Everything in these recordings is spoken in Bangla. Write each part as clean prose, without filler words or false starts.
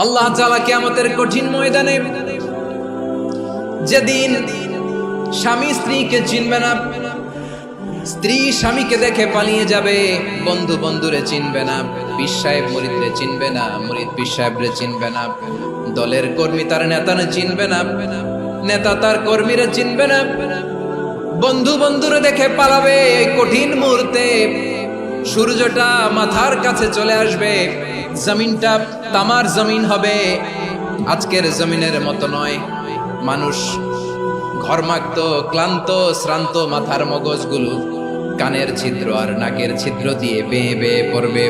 আল্লাহ তাআলা কিয়ামতের কঠিন ময়দানে যেদিন স্বামী স্ত্রীকে চিনবে না, স্ত্রী স্বামীকে দেখে পালিয়ে যাবে, বন্ধু বন্ধুরে চিনবে না, পীর সাহেব মুরিদরে চিনবে না, মুরিদ পীর সাহেবরে চিনবে না, দলের কর্মী তার নেতারে চিনবে না, নেতা তার কর্মীরে চিনবে না, বন্ধু বন্ধুরে দেখে পালাবে। এই কঠিন মুহূর্তে সূর্যটা মাথার কাছে চলে আসবে, জমিনটা তামার জমিন হবে, আজকের জমিনের মতো নয়। মানুষ ঘর্মাক্ত, ক্লান্ত, শ্রান্ত মাথার মগজগুলো কানের ছিদ্র আর নাকের ছিদ্র দিয়ে বেয়ে বেয়ে পড়বে।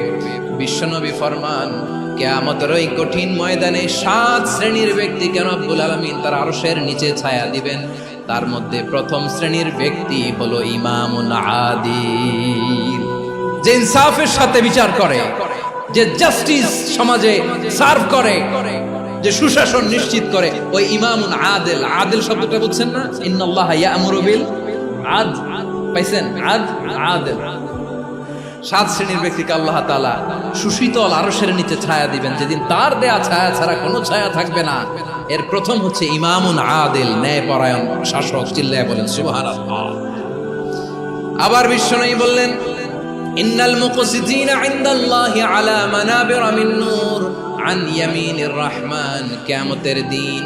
বিশ্বনবী ফরমান, কিয়ামতের ওই কঠিন ময়দানে 7 শ্রেণীর ব্যক্তিকে রব্বুল আলামিন তার আরশের নিচে ছায়া দিবেন। তার মধ্যে প্রথম শ্রেণীর ব্যক্তি হলো ইমামুন আদিল, যে ইনসাফের সাথে বিচার করে, যে জাস্টিস সমাজে সার্ভ করে, যে সুশাসন নিশ্চিত করে, ওই ইমামুন আদিল। আদিল শব্দটা বুঝছেন না? ইন্নাল্লাহা ইয়া'মুরু বিল আদল, পাইছেন? আদিল। 7 শ্রেণীর ব্যক্তিকে আল্লাহ তাআলা সুশীতল আরশের নিচে ছায়া দিবেন, যেদিন তার দেয়া ছায়া ছাড়া কোনো ছায়া থাকবে না। এর প্রথম হচ্ছে ইমামুন আদিল, ন্যায়পরায়ণ শাসক। চিল্লায়া বলেন সুবহানাল্লাহ। আবার বিশ্বনবী বললেন, ইন্নাল মুকসিতিনা ইনদাল্লাহি আলা মানাবিরা মিন নূর আন ইয়ামিনির রহমান। কিয়ামতের দিন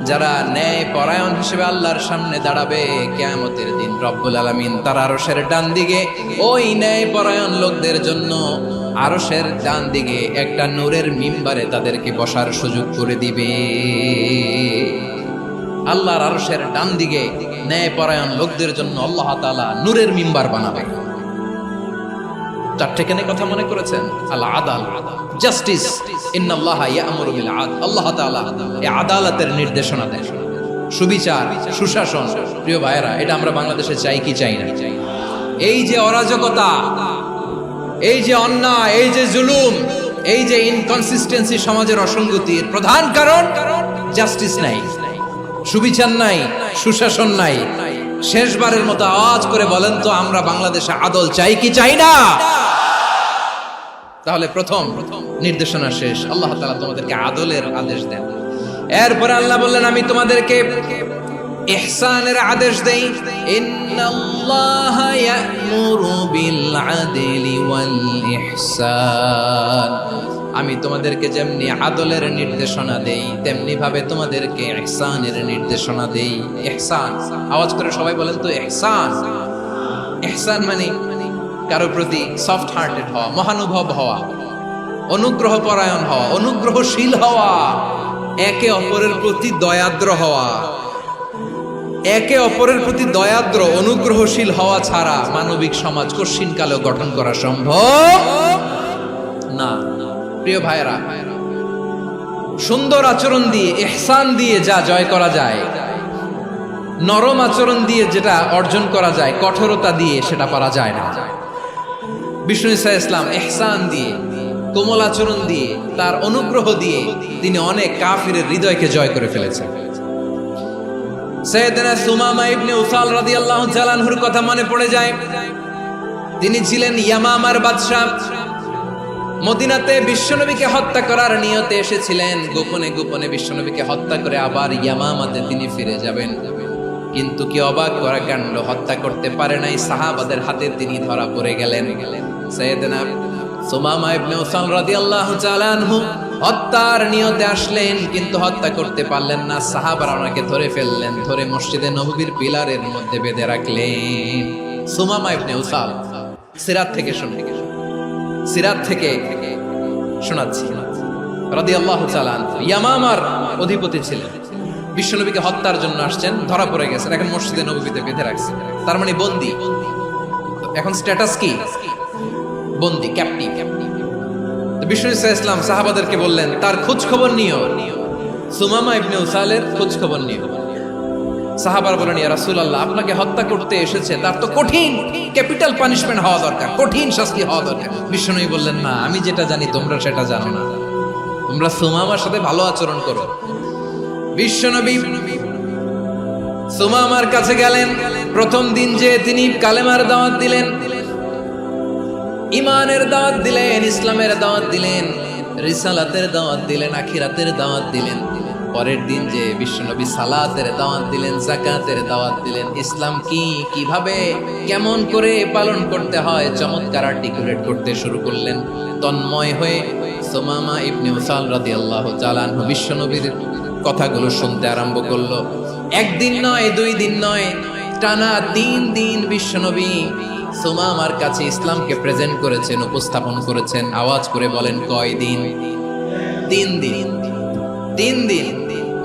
যারা ন্যায় পরায়ণ হিসেবে আল্লাহর সামনে দাঁড়াবে, কিয়ামতের দিন রব্বুল আলামিন তার আরশের ডান দিকে ওই ন্যায় পরায়ণ লোকদের জন্য আরশের ডান দিকে একটা নূরের মিম্বারে তাদেরকে বসার সুযোগ করে দিবে। আল্লাহর আরশের ডান দিকে ন্যায় পরায়ণ লোকদের জন্য আল্লাহ তাআলা নূরের মিম্বার বানাবে। 4টে কেন কথা মনে করেছেন? আল আদাল, জাস্টিস। ইন্নাল্লাহা ইয়া'মুরু বিল আদল। আল্লাহ তাআলা এই আদালতের নির্দেশনা দেন, সুবিচার, সুশাসন। প্রিয় ভাইয়েরা, এটা আমরা বাংলাদেশে চাই কি চাই না? এই যে অরাজকতা, এই যে অন্যায়, এই যে জুলুম, এই যে ইনকনসিস্টেন্সি সমাজের অসঙ্গতির প্রধান কারণ জাস্টিস নাই, সুবিচার নাই, সুশাসন নাই। শেষবারের মতো আওয়াজ করে বলেন তো, আমরা বাংলাদেশে আদল চাই কি চাই না? তাহলে প্রথম নির্দেশনা শেষ। আল্লাহ তাআলা তোমাদেরকে আদলের আদেশ দেন। এরপরে আল্লাহ বললেন, আমি তোমাদেরকে ইহসানের আদেশ দেই। ইন্নাল্লাহা ইয়া'মুরু বিল আদলি ওয়াল ইহসান। আমি তোমাদেরকে যেমনি আদলের নির্দেশনা দেই, তেমনি ভাবে তোমাদেরকে ইহসানের নির্দেশনা দেই। ইহসান, আওয়াজ করে সবাই বলেন তো ইহসান। ইহসান মানে কারো প্রতি সফট হার্টেড হওয়া, মহানুভব হওয়া, অনুগ্রহ পরায়ণ হওয়া, অনুগ্রহশীল হওয়া, একে অপরের প্রতি দয়াদ্র হওয়া। একে অপরের প্রতি দয়াদ্র, অনুগ্রহশীল হওয়া ছাড়া মানবিক সমাজ কশিনকালেও গঠন করা সম্ভব না। প্রিয় ভাইরা, সুন্দর আচরণ দিয়ে, ইহসান দিয়ে যা জয় করা যায়, নরম আচরণ দিয়ে যেটা অর্জন করা যায়, কঠোরতা দিয়ে সেটা পারা যায় না। বিষ্ণু ঈসা ইসলাম ইহসান দিয়ে, কোমল আচরণ দিয়ে, তার অনুগ্রহ দিয়ে তিনি অনেক কাফিরের হৃদয়কে জয় করে ফেলেছেন। সাইয়েদনা সুমামা ইবনে উসাল রাদিয়াল্লাহু তাআলা আনহুর কথা মনে পড়ে যায়। তিনি ছিলেন ইয়ামামার বাদশা। মদিনাতে বিশ্বনবীকে হত্যা করার নিয়তে এসেছিলেন। গোপনে গোপনে বিশ্বনবীকে হত্যা করে আবার ইয়ামামাতে তিনি ফিরে যাবেন। কিন্তু কি অবাক করা কাণ্ড, হত্যা করতে পারে নাই, সাহাবাদের হাতে তিনি ধরা পড়ে গেলেন। সাইয়েদনা সুমামা ইবনে উসাল রাদিয়াল্লাহু তাআলা আনহু হত্যার নিয়তে আসলেন, কিন্তু হত্যা করতে পারলেন না। সাহাবারা ওনাকে ধরে ফেললেন, ধরে মসজিদে নববীর পিলারের মধ্যে বেঁধে রাখলেন। সুমামা ইবনে উসাল, সিরাত থেকে শোনাচ্ছি, রাদিয়াল্লাহু তাআলা আনহু ইয়ামামার অধিপতি ছিলেন। বিশ্বনবীকে হত্যার জন্য আসছেন, ধরা পড়ে গেছেন, এখন মসজিদে নববীতে বেঁধে রাখছেন। তার মানে বন্দী। এখন স্ট্যাটাস কি? বন্দী, ক্যাপ্টিভ। বিষ্ণু ঈসা ইসলাম সাহাবাদেরকে বললেন, তার খোঁজ খবর নিও, সুমামা ইবনে উসালের খোঁজ খবর নিও। সাহাবারা বলেন, ইয়া রাসূলুল্লাহ, আপনাকে হত্যা করতে এসেছে, তার তো কঠিন ক্যাপিটাল পানিশমেন্ট হওয়া দরকার, কঠিন শাস্তি হওয়া দরকার। বিশ্বনবী বললেন, না, আমি যেটা জানি তোমরা সেটা জানো না, তোমরা সুমামার সাথে ভালো আচরণ করো। বিশ্বনবী সুমামার কাছে গেলেন। প্রথম দিন যে তিনি কালেমার দাওয়াত দিলেন, ইমানের দাওয়াত দিলেন, ইসলামের দাওয়াত দিলেন, রিসালাতের দাওয়াত দিলেন, আখিরাতের দাওয়াত দিলেন। পরের দিন যে বিশ্বনবী সালাতের দাওয়াত দিলেন, যাকাতের দাওয়াত দিলেন। ইসলাম কি, কিভাবে, কেমন করে পালন করতে হয় চমৎকার আর্টিকুলেট করতে শুরু করলেন। তন্ময় হয়ে সুমামা ইবনে উসাল রাদিয়াল্লাহু তাআলা আনহু বিশ্বনবীর কথাগুলো শুনতে আরম্ভ করলো। একদিন নয়, 2 দিন নয়, টানা 3 দিন বিশ্বনবী সুমামার কাছে ইসলামকে প্রেজেন্ট করেছেন, উপস্থাপন করেছেন। আওয়াজ করে বলেন, কয় দিন? 3 দিন। 3 দিন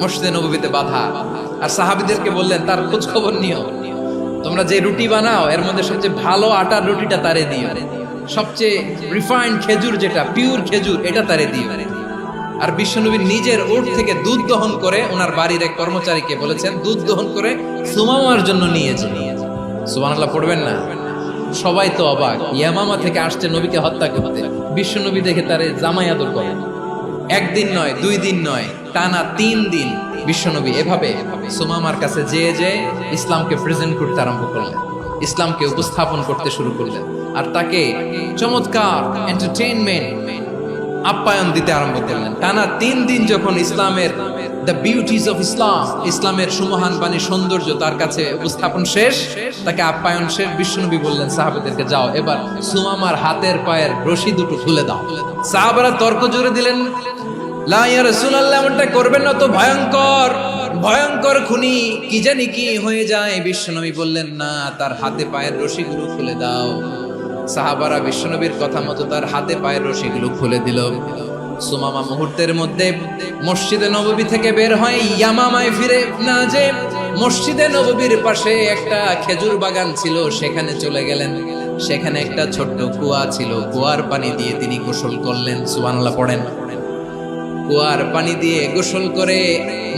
মসজিদে নববীতে বাধা। আর সাহাবীদেরকে বললেন, তার খোঁজ খবর নিও। তোমরা যে রুটি বানাও এর মধ্যে সবচেয়ে ভালো আটার রুটিটা তারে দিও, সবচেয়ে রিফাইন্ড খেজুর, যেটা পিওর খেজুর, এটা তারে দিও। আর বিশ্বনবী নিজের উট থেকে দুধ দহন করে ওনার বাড়ির এক কর্মচারীকে বলেছেন, দুধ দহন করে সুমামার জন্য নিয়ে যে। সুবহানাল্লাহ পড়বেন না? সবাই তো অবাক, ইয়ামামা থেকে আসছে নবীকে হত্যা করতে, বিশ্বনবী দেখে তারে জামাই আদর করে। 1 দিন নয়, 2 দিন নয়, টানা 3 দিন বিশ্বনবী এভাবে সুমামার কাছে যেয়ে যে ইসলামকে প্রেজেন্ট করতে আরম্ভ করলেন, ইসলামকে উপস্থাপন করতে শুরু করলেন। আর তাকে চমৎকার এন্টারটেইনমেন্ট, আপ্যায়ন দিতে আরম্ভ করলেন। টানা 3 দিন যখন ইসলামের দ্য বিউটিজ অফ ইসলাম, ইসলামের সুমহান বাণী, সৌন্দর্য তার কাছে উপস্থাপন শেষ, তাকে আপ্যায়ন শেষ, বিশ্বনবী বললেন সাহাবাদেরকে, যাও এবার সুমামার হাতের পায়ের রশি দুটো খুলে দাও। সাহাবারা তর্ক জুড়ে দিলেন, লা ইয়া রাসূলুল্লাহ, এমনটা করবেন না, তো ভয়ঙ্কর ভয়ঙ্কর খুনি, কি জানি কি হয়ে যায়। বিশ্বনবী বললেন, না, তার হাতে পায়ের রশিগুলো খুলে দাও। সাহাবারা বিশ্বনবীর কথা মতো তার হাতে পায়ের রশিগুলো খুলে দিল। সুমামা মুহূর্তের মধ্যে মসজিদে নববী থেকে বের হয়, ইয়ামামায় ফিরে না যে মসজিদে নববীর পাশে একটা খেজুর বাগান ছিল, সেখানে চলে গেলেন। সেখানে একটা ছোট্ট কুয়া ছিল, কুয়ার পানি দিয়ে তিনি গোসল করলেন। সুবহানাল্লাহ পড়েন। কুয়ার পানি দিয়ে গোসল করে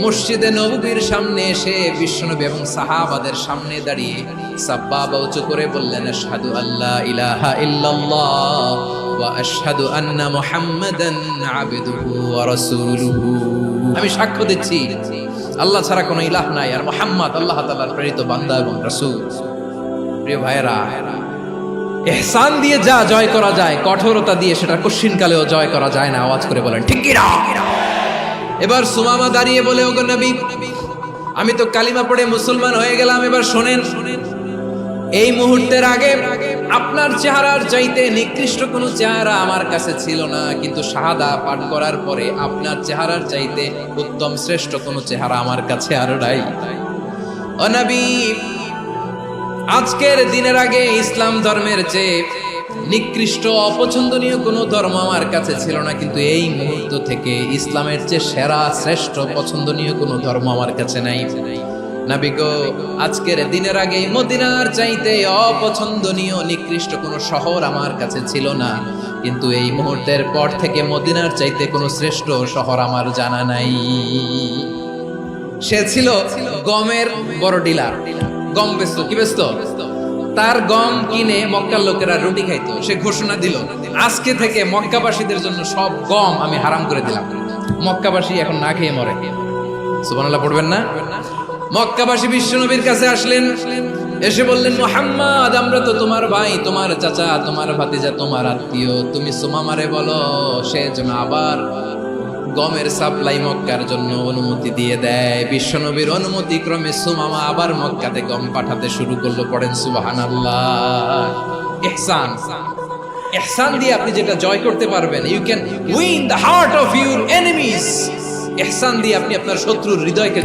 মসজিদে নববীর সামনে এসে বিশ্বনবী এবং সাহাবাদের সামনে দাঁড়িয়ে সাব্বাবা উঁচু করে বললেন, আশহাদু আল্লা ইলাহা ইল্লাল্লাহ ওয়া আশহাদু আন্না মুহাম্মাদান আবদুহু ওয়া রাসূলুহু। আমি সাক্ষ্য দিচ্ছি আল্লাহ ছাড়া কোনো ইলাহ নাই, আর মুহাম্মদ আল্লাহ তাআলার প্রেরিত বান্দা এবং রাসূল। প্রিয় ভাইয়েরা, ইহসান দিয়ে যা জয় করা যায়, কঠোরতা দিয়ে সেটা কঠিনকালেও জয় করা যায় না। আওয়াজ করে বলেন, ঠিক কি না? এবার সুমামা দাঁড়িয়ে বলে, ওগো নবী, আমি তো কালিমা পড়ে মুসলমান হয়ে গেলাম, এবার শোনেন, এই মুহূর্তের আগে আপনার চেহারার চাইতে নিকৃষ্ট কোনো চেহারা আমার কাছে ছিল না, কিন্তু শাহাদা পাঠ করার পরে আপনার চেহারার চাইতে উত্তম শ্রেষ্ঠ কোনো চেহারা আমার কাছে আর নাই। ও নবী, আজকের দিনের আগে ইসলাম ধর্মের চেয়ে নিকৃষ্ট অপছন্দনীয় কোনো ধর্ম আমার কাছে ছিল না, কিন্তু এই মুহূর্ত থেকে ইসলামের চেয়ে সেরা শ্রেষ্ঠ পছন্দনীয় কোনো ধর্ম আমার কাছে নাই। নবী গো, আজকের দিনের আগে মদিনার চাইতে অপছন্দনীয় নিকৃষ্ট কোনো শহর আমার কাছে ছিল না, কিন্তু এই মুহূর্তের পর থেকে মদিনার চাইতে কোনো শ্রেষ্ঠ শহর আমার জানা নাই। সে ছিল গমের বড় ডিলার, গম বেচতো। কি বেচতো? তার গম কিনে মক্কার লোকেরা রুটি খাইতো। সে ঘোষণা দিল, আজকে থেকে মক্কাবাসীদের জন্য সব গম আমি হারাম করে দিলাম, মক্কাবাসী এখন না খেয়ে মরে। সুবহানাল্লাহ পড়বেন না? মক্কাবাসী বিশ্বনবীর কাছে আসলেন, এসে বললেন, মুহাম্মদ, আমরা তো তোমার ভাই, তোমার চাচা, তোমার ভাতিজা, তোমার আত্মীয়, তুমি সুমামারে বলো সে যেন আবার গমের সাপ্লাই মক্কার জন্য অনুমতি দিয়ে দেয়। বিশ্বনবীর অনুমতি ক্রমে সুমামা আবার মক্কাতে গম পাঠাতে শুরু করলো। পড়েন সুবহানাল্লাহ। ইহসান, ইহসান দিয়ে আপনি যেটা জয় করতে পারবেন, you can win the heart of your enemies. ইহসান দিয়ে আপনি আপনার শত্রুর হৃদয়কে